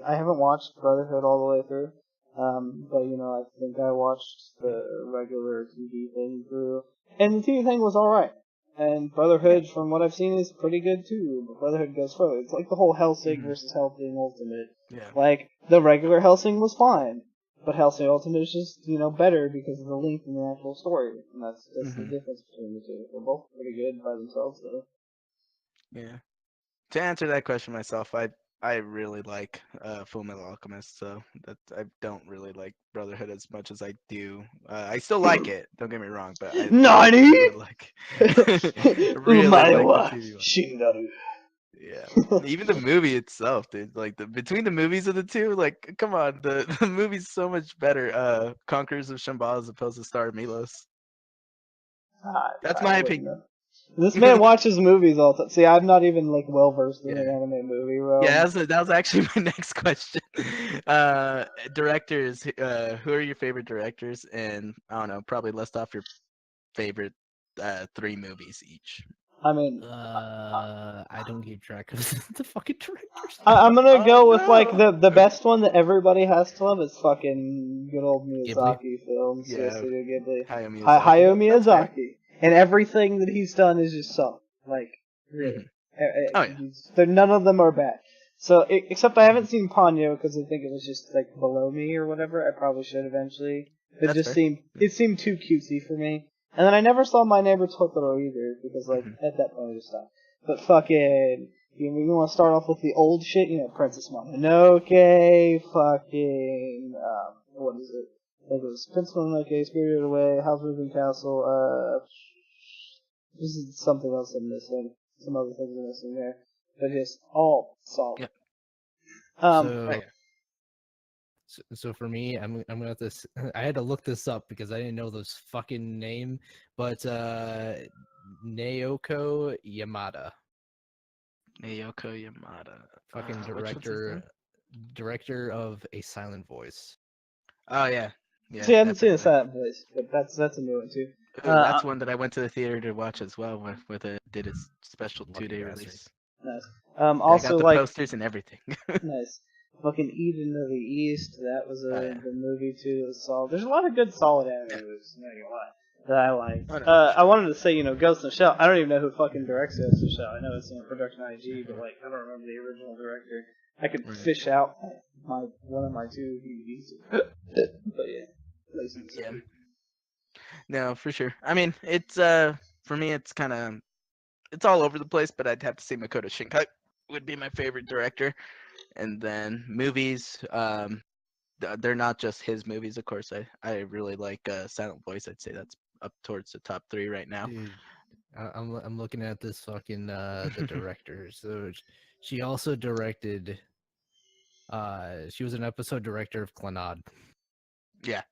I haven't watched Brotherhood all the way through. But I think I watched the regular TV thing through, and the TV thing was alright. And Brotherhood, from what I've seen, is pretty good too. But Brotherhood goes further. It's like the whole Hellsing versus Hellsing Ultimate. Yeah. Like, the regular Hellsing was fine, but Hellsing Ultimate is just, better because of the length in the actual story. And that's the difference between the two. They're both pretty good by themselves, though. Yeah. To answer that question myself, I really like Full Metal Alchemist, so that I don't really like Brotherhood as much as I do. I still like it. Don't get me wrong, but I NANI?! really like really Umae like the wa TV one. Shindaru. Yeah. Even the movie itself, dude. Like between the movies of the two, like come on, the movie's so much better. Conquerors of Shambhala as opposed to Star of Milos. That's I my wouldn't opinion. know. This man watches movies all the time. See, I'm not even like well versed in the Yeah. anime movie realm. Yeah, that was actually my next question. Directors, who are your favorite directors? And I don't know, probably list off your favorite 3 movies each. I mean, I don't keep track of the fucking directors. I'm gonna Oh, go with like no. the best one that everybody has to love is fucking good old Ghibli? Miyazaki films. Yeah, Studio Ghibli. Hayao Miyazaki. Hayao That's fair. Miyazaki, and everything that he's done is just so like really. Oh yeah. None of them are bad. So except I haven't seen Ponyo because I think it was just like below me or whatever. I probably should eventually. It That's just fair. seemed too cutesy for me. And then I never saw My Neighbor Totoro either because like at that point I just stopped. But fucking, you want to start off with the old shit, Princess Mononoke, fucking, what is it? I think it was Princess Mononoke, Spirited Away, House Moving Castle, this is something else I'm missing. Some other things I'm missing there. But just all solid. Yep. So for me, I'm gonna have to. I had to look this up because I didn't know this fucking name, but Naoko Yamada, Naoko Yamada. fucking Which one's his name? director of A Silent Voice. Oh yeah. Yeah. See, I haven't seen a Definitely. Silent Voice, but that's a new one too. Ooh, that's one that I went to the theater to watch as well. With it did its special Lucky 2-day bastard. release. Nice. I Also got the like posters and everything. nice. Fucking Eden of the East, that was Oh, yeah. the movie too. That was solid. There's a lot of good solid anime movies. I'm not gonna lie. That I liked. Oh, no, for I sure. wanted to say, Ghost in the Shell. I don't even know who fucking directs Ghost in the Shell. I know it's production IG, but like I don't remember the original director. I could fish out one of my 2 DVDs. But yeah, places. Yeah. No, for sure. I mean, it's for me, it's kind of it's all over the place, but I'd have to say Makoto Shinkai would be my favorite director, and then movies. they're not just his movies. Of course, I really like Silent Voice. I'd say that's up towards the top 3 right now. Dude, I'm looking at this fucking the director. So she also directed. She was an episode director of Clannad. Yeah.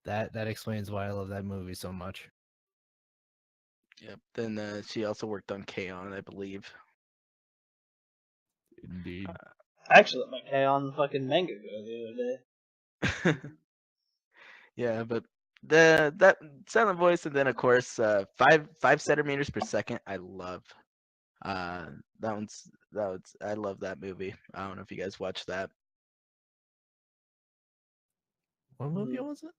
That explains why I love that movie so much. Yep. Then she also worked on K-On!, I believe. Indeed. I actually let my K on fucking manga go the other day. Yeah, but that Silent Voice, and then of course 5 centimeters per second. I love. That one's I love that movie. I don't know if you guys watched that. What movie was it?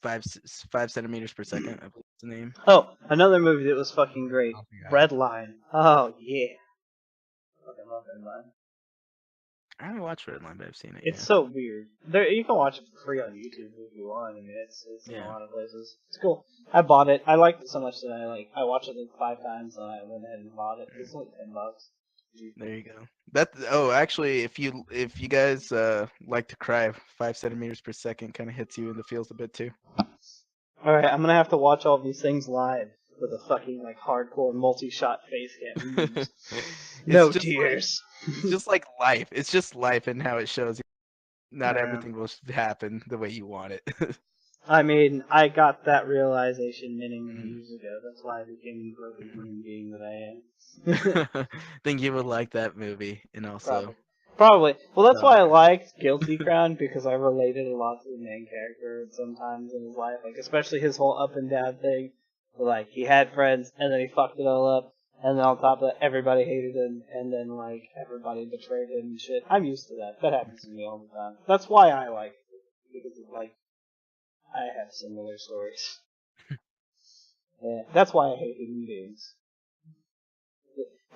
5 centimeters per second, I believe is the name. Oh, another movie that was fucking great. Oh, yeah. Red Line. Oh yeah. Fucking love Red Line. I haven't watched Redline, but I've seen it. It's Yeah. so weird. There, you can watch it for free on YouTube if you want. I mean, it's in a lot of places. It's cool. I bought it. I liked it so much that I watched it like 5 times and I went ahead and bought it. It's only $10. There you go. Actually, if you guys like to cry, 5 centimeters per second kind of hits you in the feels a bit too. All right, I'm gonna have to watch all these things live with a fucking like hardcore multi-shot face cam. No tears. It's just like life. It's just life and how it shows you. Not Yeah. everything will happen the way you want it. I mean, I got that realization many years ago. That's why I became the broken human being that I am. Think you would like that movie, and also Probably. Well, that's why I liked Guilty Crown, because I related a lot to the main character sometimes in his life. Like, especially his whole up and down thing. Like, he had friends, and then he fucked it all up. And then on top of that, everybody hated him, and then, like, everybody betrayed him and shit. I'm used to that. That happens to me all the time. That's why I like it. Because, like, I have similar stories. Yeah, that's why I hate human beings.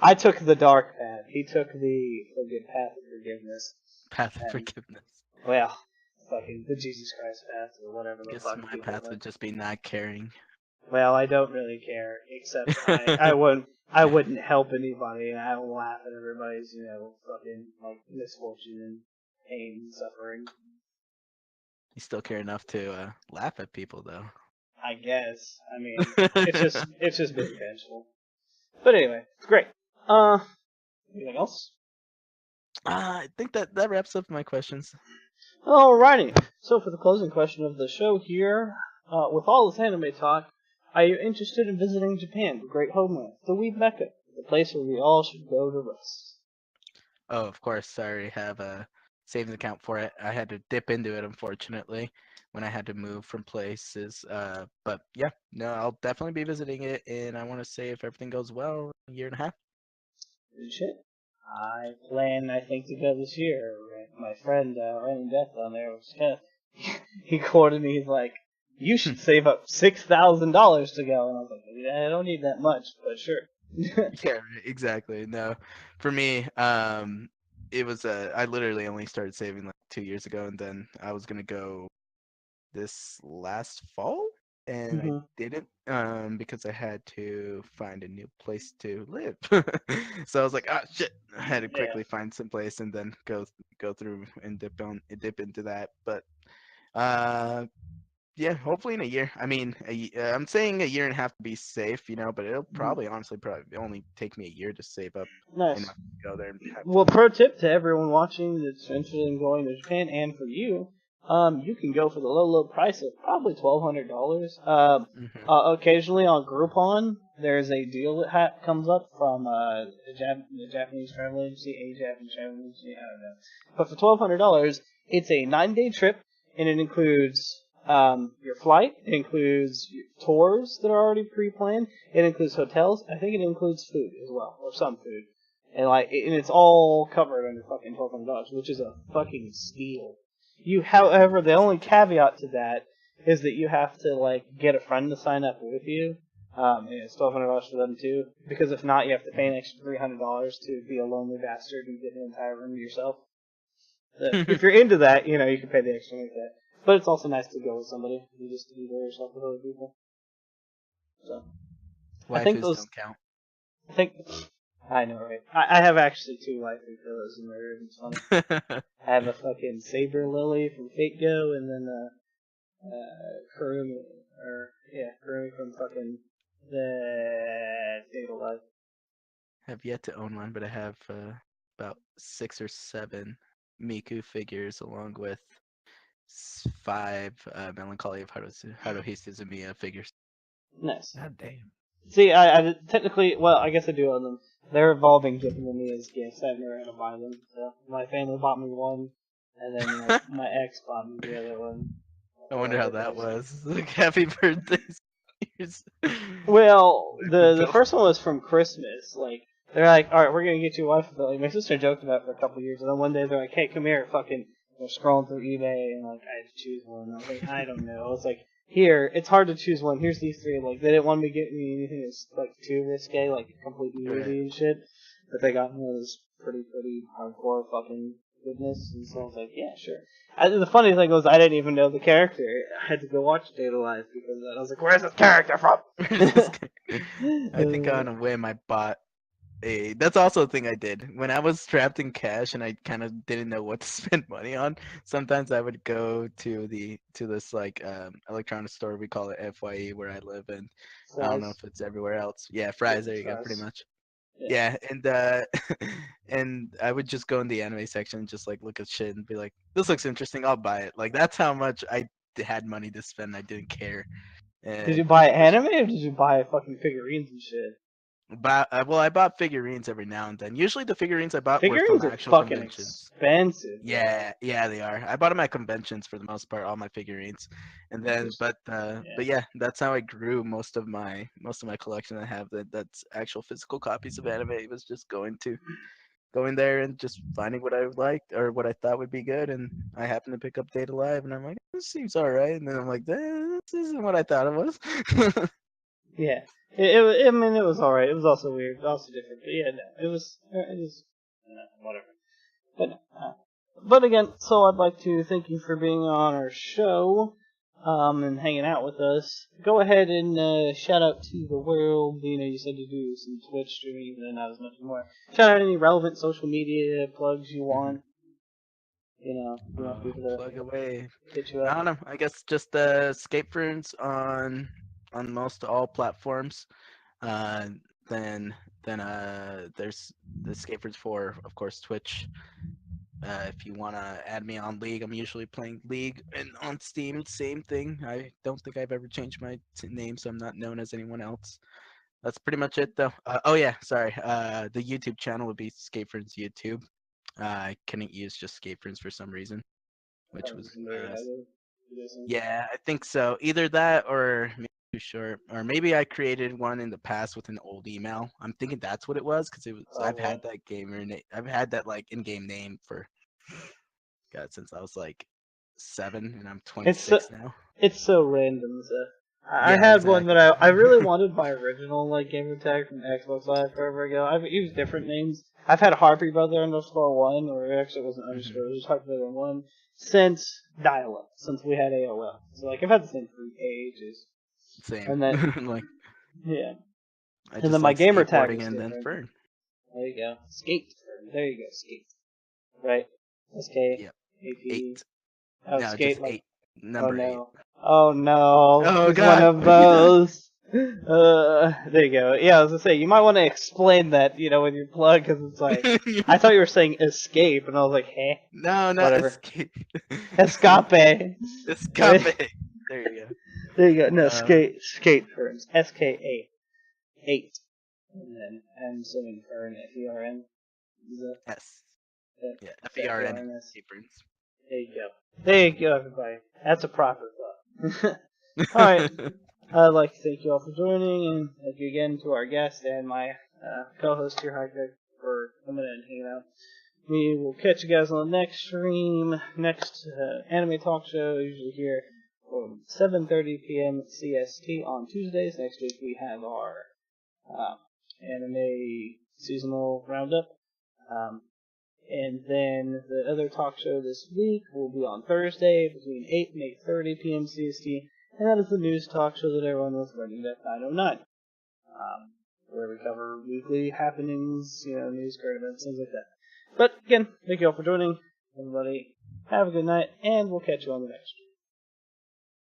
I took the dark path. He took the path of forgiveness. Path of Forgiveness. Well, fucking the Jesus Christ path or whatever the Guess fuck. my path would just be not caring. Well, I don't really care, except I wouldn't help anybody, and I don't laugh at everybody's, fucking, like, misfortune and pain and suffering. You still care enough to laugh at people, though. I guess. I mean, it's just being vengeful. But anyway, great. Anything else? I think that wraps up my questions. Alrighty. So for the closing question of the show here, with all this anime talk, are you interested in visiting Japan, the great homeland, the weeb mecca, the place where we all should go to rest? Oh, of course. I already have a savings account for it. I had to dip into it, unfortunately, when I had to move from places. But yeah, no, I'll definitely be visiting it, and I want to say if everything goes well, a year and a half. Good shit. I think, to go this year. My friend, Random Death on there, was he quoted me, he's like, you should save up $6,000 to go. And I was like, yeah, I don't need that much, but sure. Yeah, exactly. No, for me, it was I literally only started saving like 2 years ago, and then I was gonna go this last fall, and I didn't because I had to find a new place to live. So I was like, ah, shit! I had to quickly find some place and then go through and dip into that. But yeah, hopefully in a year. I mean, I'm saying a year and a half to be safe, but it'll probably only take me a year to save up Nice. enough to go there and have Well, fun. pro tip to everyone watching that's interested in going to Japan, and for you, you can go for the low price of probably $1,200. Occasionally on Groupon, there's a deal that comes up from the Japanese travel agency, a Japanese travel agency, I don't know. But for $1,200, it's a 9-day trip, and it includes your flight, it includes your tours that are already pre-planned, it includes hotels, I think it includes food as well, or some food. And it's all covered under fucking $1,200, which is a fucking steal. However, the only caveat to that is that you have to get a friend to sign up with you. And it's $1,200 for them too, because if not, you have to pay an extra $300 to be a lonely bastard and get an entire room to yourself. If you're into that, you can pay the extra like that. But it's also nice to go with somebody and just enjoy yourself with other people. So, Waifus don't count. I think I know, right? I have actually 2 waifu pillows in my room. It's funny. I have a fucking Saber Lily from Fate Go, and then Kurumi, Kurumi from fucking the Data Life. Have yet to own one, but I have about 6 or 7 Miku figures, along with 5 Melancholy of Haruhi Suzumiya figures. Nice. God damn. See, I technically, well, I guess I do own them. They're evolving, giving them to me as gifts. I've never had to buy them. So my family bought me one, and then my ex bought me the other one. I wonder how that was. Like, happy birthday. Well, the first one was from Christmas. Like, they're like, all right, we're gonna get you a wife. But like, my sister joked about it for a couple of years, and then one day they're like, hey, come here, fucking. They're scrolling through eBay, and like, I had to choose one. I was like, I don't know. It's like, here, it's hard to choose one. Here's these 3. Like, they didn't want me to get me anything that's like too risque, like complete nudity and shit. But they got me was pretty hardcore fucking goodness, and so I was like, yeah, sure. The funny thing was, I didn't even know the character. I had to go watch Data Live because I was like, where's this character from? I think on a whim I bought that's also a thing I did. When I was strapped in cash and I kind of didn't know what to spend money on, sometimes I would go to this like electronics store, we call it FYE where I live, and I don't know if it's everywhere else. Yeah, Fry's, there you go, pretty much. Yeah, and and I would just go in the anime section and just like look at shit and be like, this looks interesting, I'll buy it. Like, that's how much I had money to spend. I didn't care. And did you buy anime or did you buy fucking figurines and shit? Well, I bought figurines every now and then. Usually the figurines I bought were Figurines from are actual fucking conventions. expensive. Yeah, they are. I bought them at conventions for the most part, all my figurines. And then but yeah, that's how I grew most of my collection I have that's actual physical copies of anime. It was just going there and just finding what I liked or what I thought would be good, and I happened to pick up Data Live and I'm like, this seems alright, and then I'm like, this isn't what I thought it was. Yeah. I mean, it was alright. It was also weird, also different. But yeah, no, it was whatever. But again, so I'd like to thank you for being on our show, and hanging out with us. Go ahead and shout out to the world. You know, you said to do some Twitch streaming, and not as much more. Shout out any relevant social media plugs you want. You know, you want people to plug away. hit you I up. don't know. I guess just Escape Rooms on most all platforms. Then there's the Escape Rooms for, of course, Twitch. If you wanna add me on League, I'm usually playing League, and on Steam, same thing. I don't think I've ever changed my name, so I'm not known as anyone else. That's pretty much it, though. Oh yeah, sorry. The YouTube channel would be Escape Rooms YouTube. I couldn't use just Escape Rooms for some reason, which was yeah, I think so. Either that or maybe too short, or maybe I created one in the past with an old email. I'm thinking that's what it was because it was. I've had that gamer name. I've had that like in-game name for God since I was like 7, and I'm 26 now. It's so random. So I had one that I really wanted my original like gamer tag from Xbox Live forever ago. I've used different names. I've had Harpy Brother _1, or actually it wasn't underscore. It was Harpy Brother 1 since dial-up, since we had AOL. So like I've had the same for ages. Same. And then like yeah. I and then my gamer tag is and different. then Fern. There you go. Skate Fern. There you go. Skate. Right. SK. Yep. AP. 8. Oh, no, skate just like 8. Number 8. Oh no! Oh He's God! one of those. There you go. Yeah, I was gonna say you might want to explain that, you know, with your plug, because it's like I thought you were saying escape, and I was like, hey. No, whatever. Escape. Escape. Escape. There you go. There you go. No, skate Ferns. SKA 8, and then I'm assuming Fern FERN. S. Yeah, FERN. Escape Rooms. There you go. There you go, everybody. That's a proper plug. Alright. I'd like to thank you all for joining, and thank you again to our guest and my co-host here, Hiker, for coming in and hanging out. We will catch you guys on the next stream, next anime talk show, usually here from 7:30 p.m. CST on Tuesdays. Next week we have our anime seasonal roundup. And then the other talk show this week will be on Thursday between 8 and 8:30 p.m. CST, and that is the news talk show that I run with Running Death 909. where we cover weekly happenings, news, current events, things like that. But again, thank you all for joining. Everybody, have a good night, and we'll catch you on the next one.